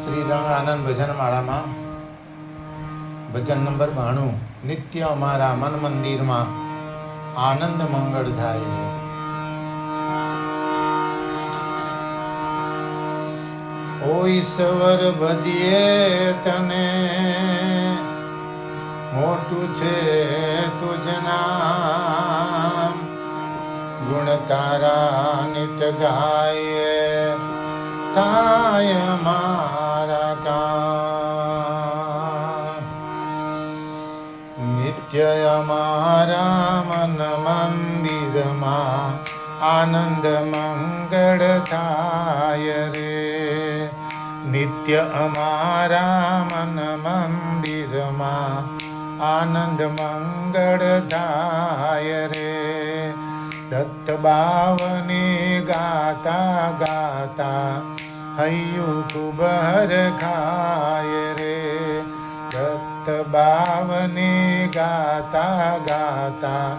શ્રી રંગ આનંદ ભજન માળામાં ભજન નંબર 92 નિત્ય અમારા મન મંદિરમાં આનંદ મંગળ થાય રે. ઓ ઈશ્વર ભજીએ તને, મોટું છે તુજ નામ, ગુણ તારા નિત ગાયે થાય મારા કામ. નિત્ય અમારા મન મંદિરમાં આનંદ મંગળ થાય રે. નિત્ય અમારા મન મંદિરમાં આનંદ મંગળ થાય રે. દત્ત બાવની ગાતા ગાતા હૈયું ખૂબ હરખાય રે. દત્ત બાવની ગાતા ગાતા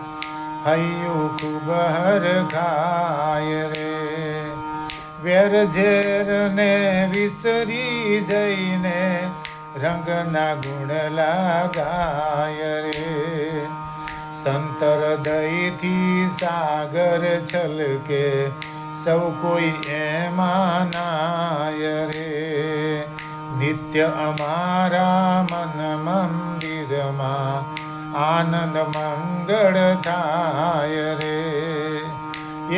હૈયું ખૂબ હરખાય રે. વેર ઝેર ને વિસરી જઈને રંગના ગુણ લાગાય રે. સંત હૃદયથી સાગર છલકે સૌ કોઈ એમાં નાય રે. નિત્ય અમારા મન મંદિરમાં આનંદ મંગળ થાય રે.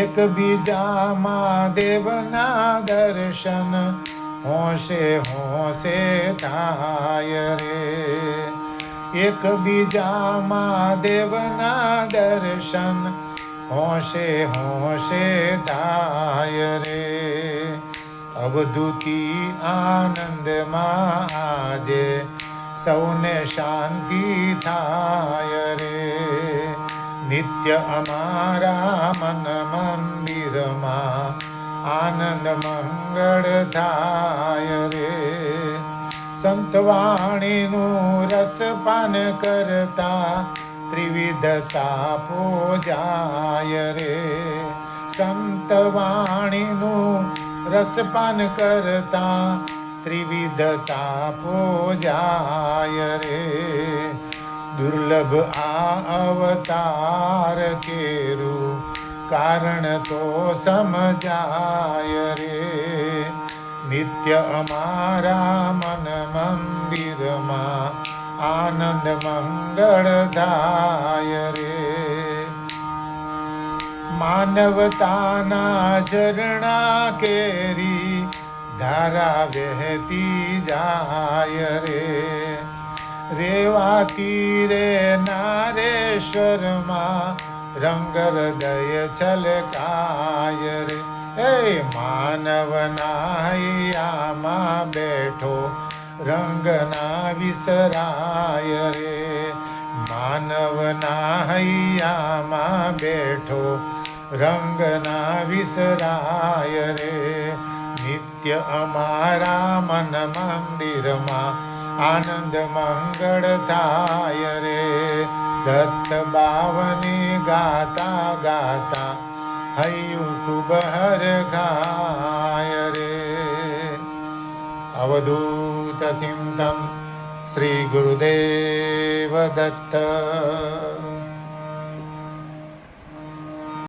એકબીજામાં દેવના દર્શન હોંશે હોંશે થાય રે. એકબીજામાં દેવના દર્શન હોંશે હોંશે થાય રે. અવધૂતી આનંદમાં આજે સૌને શાંતિ થાય રે. નિત્ય અમારા મન મંદિરમાં આનંદ મંગળ થાય રે. સંતવાણીનું રસપાન કરતા ત્રિવિધતા પોજાય રે. સંતવાણીનું રસપાન કરતા ત્રિવિધતા પોજાય રે. દુર્લભ આ અવતાર કેરું કારણ તો સમજાય રે. નિત્ય અમારા મન મંદિરમાં આનંદ મંગળ થાય રે. માનવતાના ઝરણા કેરી ધારા વહેતી જાય રે. રેવાતી રે નારેશ્વરમાં રંગ હૃદય છલકાય રે. એ માનવના હૈયામાં બેઠો રંગના વિસરાય રે. માનવના હૈયામાં બેઠો રંગના વિસરાય રે. નિત્ય અમારા મન મંદિરમાં આનંદ મંગળ થાય રે. દત્ત બાવની ગાતા ગાતા હૈયું ખૂબ હરખાય રે. અવધૂત ચિંતન શ્રી ગુરુદેવ દત્ત.